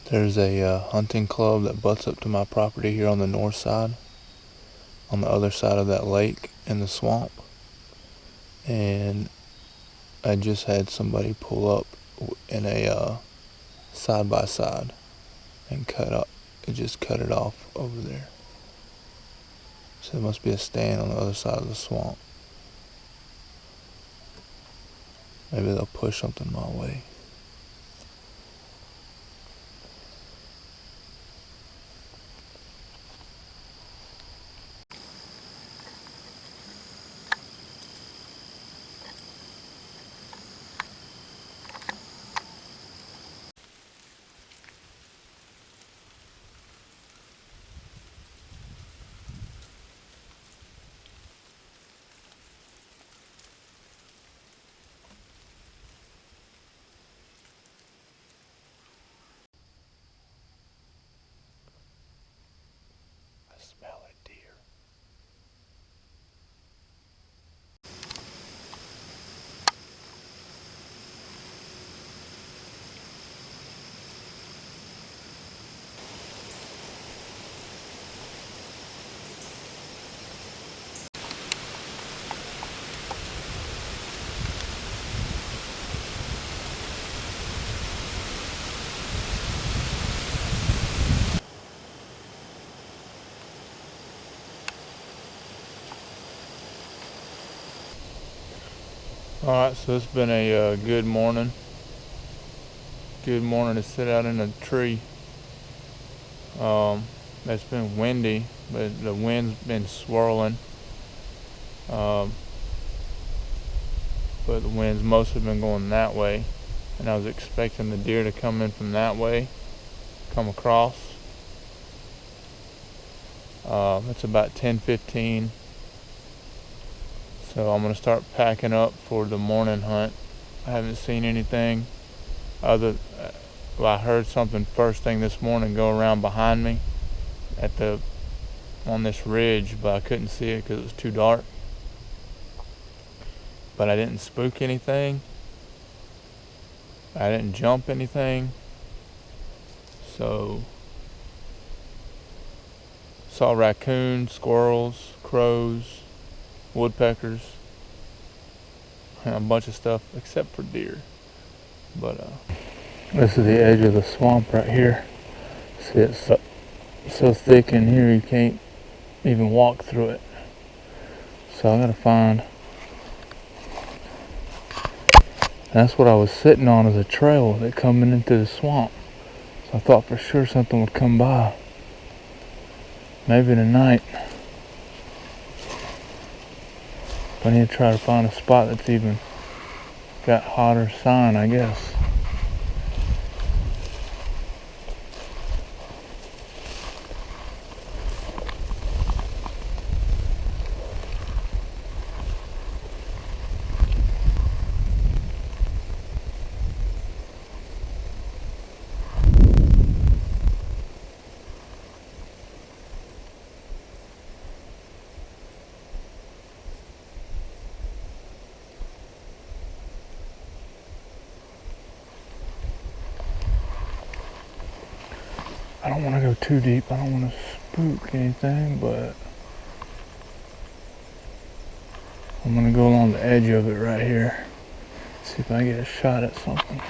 There's a hunting club that butts up to my property here on the north side, on the other side of that lake in the swamp. And I just had somebody pull up in a side-by-side and just cut it off over there. So there must be a stand on the other side of the swamp. Maybe they'll push something my way. I smell a deer. Alright, so it's been a good morning. Good morning to sit out in a tree. It's been windy, but the wind's been swirling. But the wind's mostly been going that way. And I was expecting the deer to come in from that way, come across. It's about 10:15. So I'm going to start packing up for the morning hunt. I haven't seen anything I heard something first thing this morning go around behind me on this ridge, but I couldn't see it because it was too dark. But I didn't spook anything. I didn't jump anything. So saw raccoons, squirrels, crows, woodpeckers, and a bunch of stuff except for deer. But this is the edge of the swamp right here. See, it's so thick in here you can't even walk through it. So I gotta find. That's what I was sitting on, is a trail that coming into the swamp. So I thought for sure something would come by. Maybe tonight. But I need to try to find a spot that's even got hotter sign, I guess. I don't want to go too deep. I don't want to spook anything, but I'm going to go along the edge of it right here. See if I get a shot at something.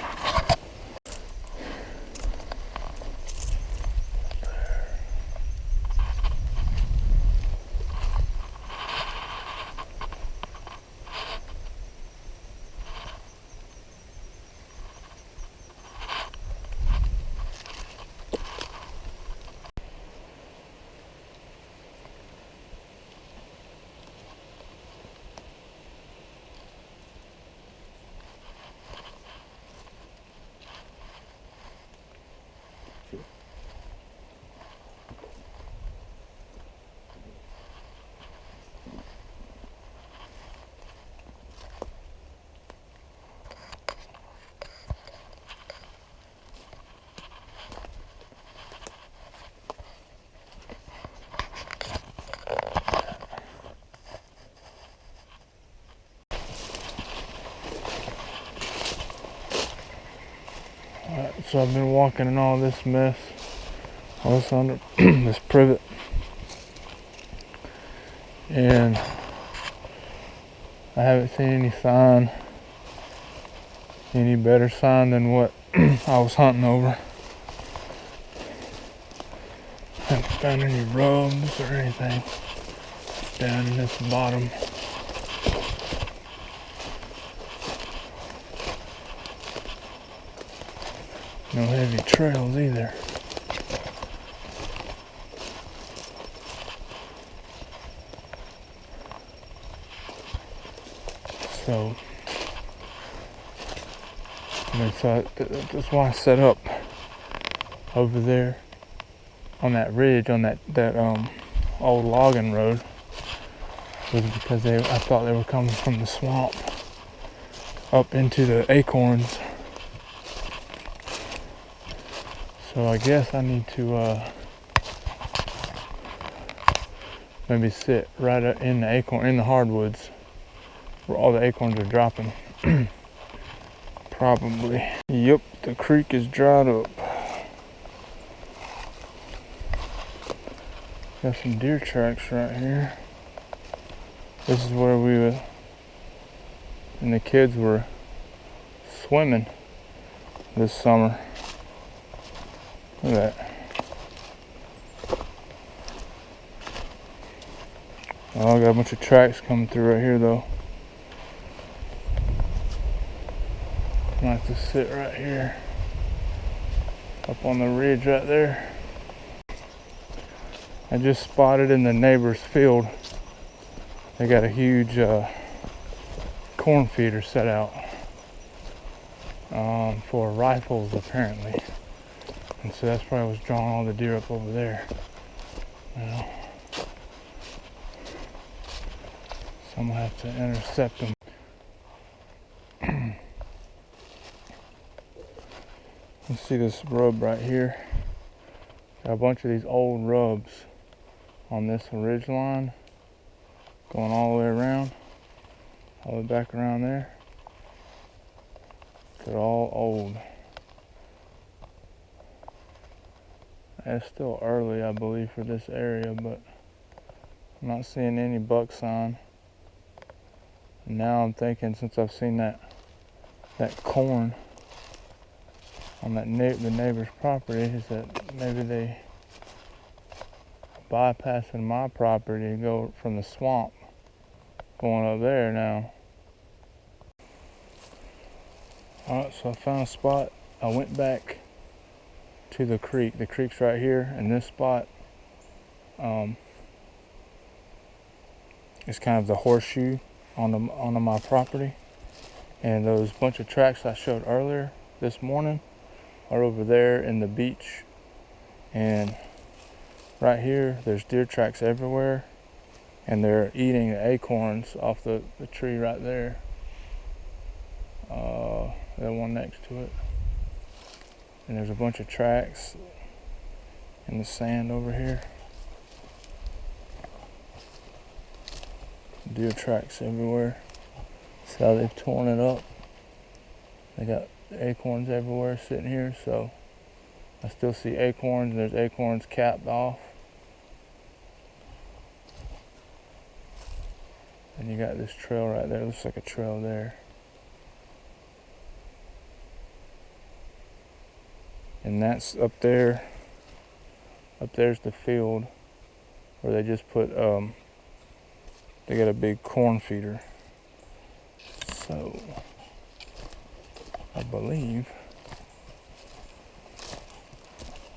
So I've been walking in all this mess, all this under this privet, and I haven't seen any better sign than what I was hunting over. Haven't found any rubs or anything down in this bottom. No heavy trails either. So, that's why I set up over there on that ridge, on that old logging road, was because I thought they were coming from the swamp up into the acorns. So I guess I need to maybe sit right in the hardwoods where all the acorns are dropping. Probably. Yep, the creek is dried up. Got some deer tracks right here. This is where we were, and the kids were swimming this summer. Look at that. Oh, I got a bunch of tracks coming through right here though. I might have to sit right here, up on the ridge right there. I just spotted in the neighbor's field, they got a huge corn feeder set out for rifles apparently. And so that's probably what's drawing all the deer up over there. You know? So I'm gonna have to intercept them. You see this rub right here? Got a bunch of these old rubs on this ridge line, going all the way around, all the way back around there. They're all old. It's still early, I believe, for this area, but I'm not seeing any buck sign. And now I'm thinking, since I've seen that corn on the neighbor's property, is that maybe they bypassing my property and go from the swamp going up there now. Alright, so I found a spot. I went back to the creek. The creek's right here, and this spot is kind of the horseshoe on my property. And those bunch of tracks I showed earlier this morning are over there in the beach. And right here, there's deer tracks everywhere, and they're eating the acorns off the tree right there. The one next to it. And there's a bunch of tracks in the sand over here. Deer tracks everywhere. See how they've torn it up? They got acorns everywhere sitting here, so I still see acorns, and there's acorns capped off. And you got this trail right there. Looks like a trail there. And that's up there. Up there's the field where they just put, they got a big corn feeder. So, I believe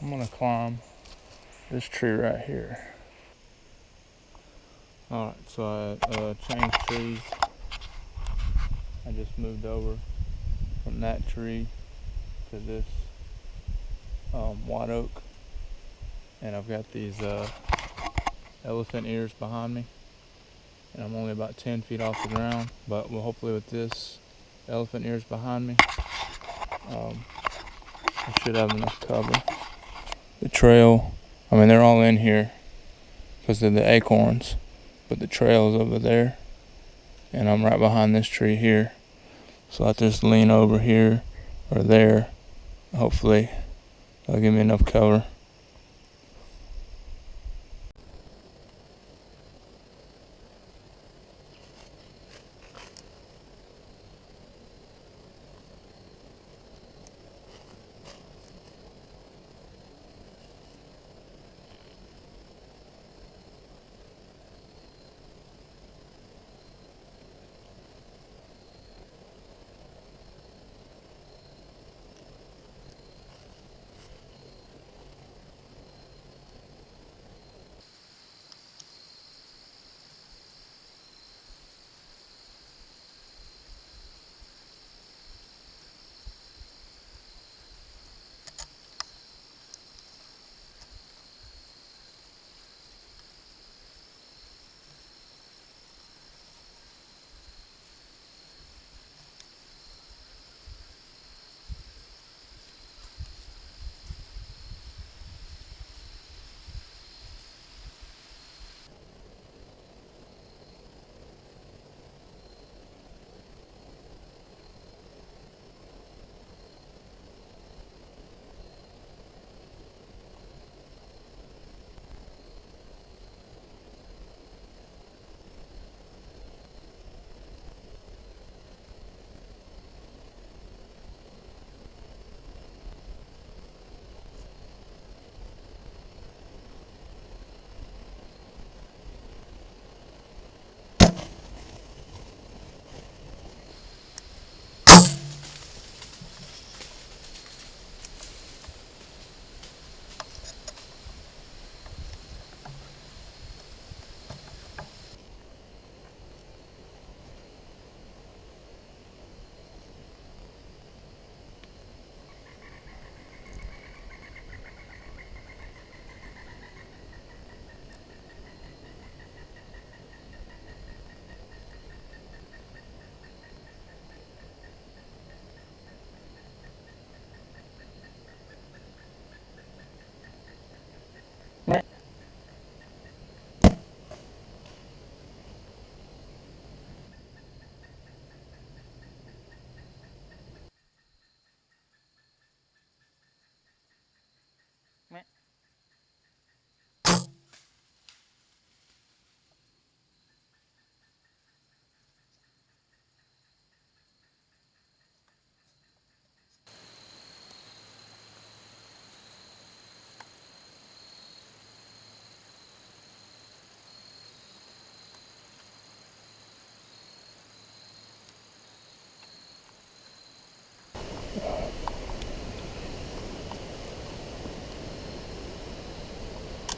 I'm gonna climb this tree right here. Alright, so I changed trees. I just moved over from that tree to this white oak, and I've got these elephant ears behind me, and I'm only about 10 feet off the ground, but hopefully with this elephant ears behind me, I should have enough cover. The trail, I mean, they're all in here because of the acorns, but the trail is over there, and I'm right behind this tree here, so I just lean over here or there Hopefully they'll give me enough cover.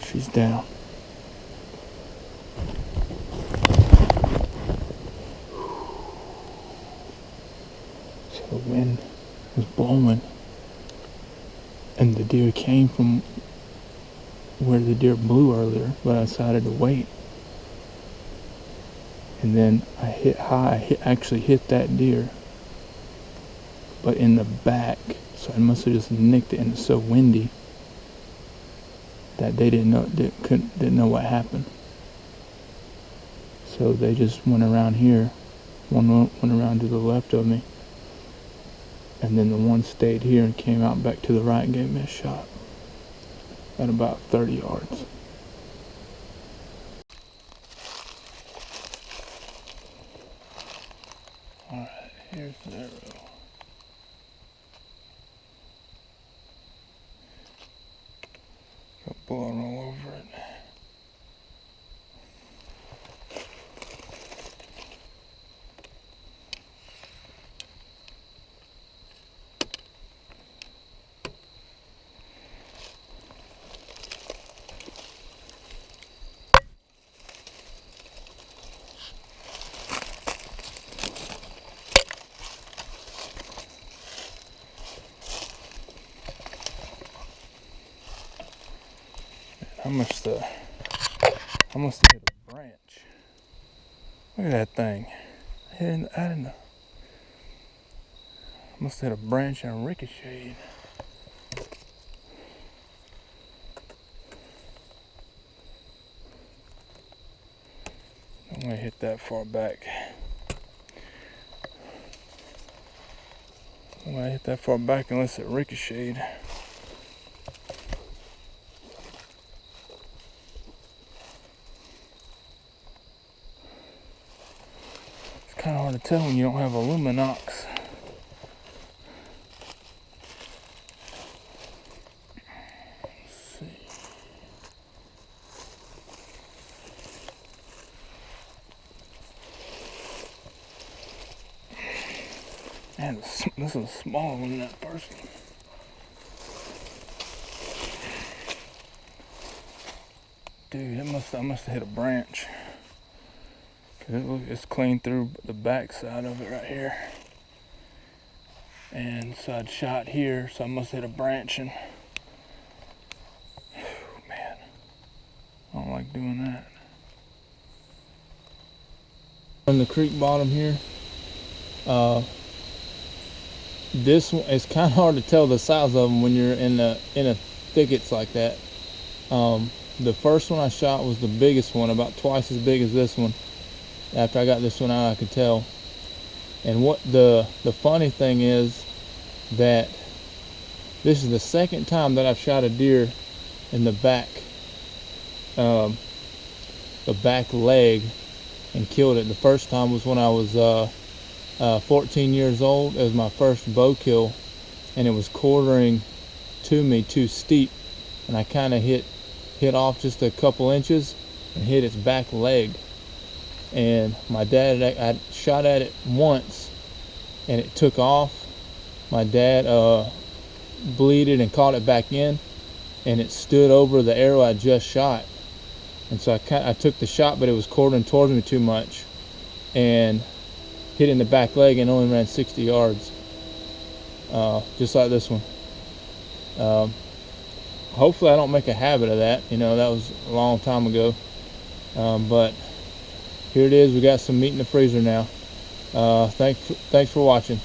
She's down. So the wind was blowing, and the deer came from where the deer blew earlier, but I decided to wait. And then I hit high. I actually hit that deer, but in the back. So I must have just nicked it, and it's so windy that they didn't know what happened. So they just went around here. One went around to the left of me, and then the one stayed here and came out back to the right and gave me a shot at about 30 yards. Alright, here's the arrow. Got blown all over it. I must have hit a branch. Look at that thing. I didn't know. I must have hit a branch and ricocheted. I'm gonna hit that far back. When I hit that far back unless it ricocheted. It's kind of hard to tell when you don't have a luminox. Let's see. Man, this is a smaller one than that first one. Dude, I must have hit a branch. Cause it's clean through the back side of it right here. And so I'd shot here, so I must have hit a branch and man, I don't like doing that. On the creek bottom here, this one, it's kind of hard to tell the size of them when you're in a thickets like that. The first one I shot was the biggest one, about twice as big as this one. After I got this one out, I could tell. And what the funny thing is that this is the second time that I've shot a deer in the back leg and killed it. The first time was when I was 14 years old. It was my first bow kill, and it was quartering to me too steep, and I kind of hit off just a couple inches and hit its back leg. And my dad, I shot at it once and it took off. My dad bleeded and caught it back in, and it stood over the arrow I just shot. And so I took the shot, but it was quartering towards me too much and hit in the back leg and only ran 60 yards, just like this one. Hopefully I don't make a habit of that. You know, that was a long time ago. But here it is. We got some meat in the freezer now. Thanks for watching.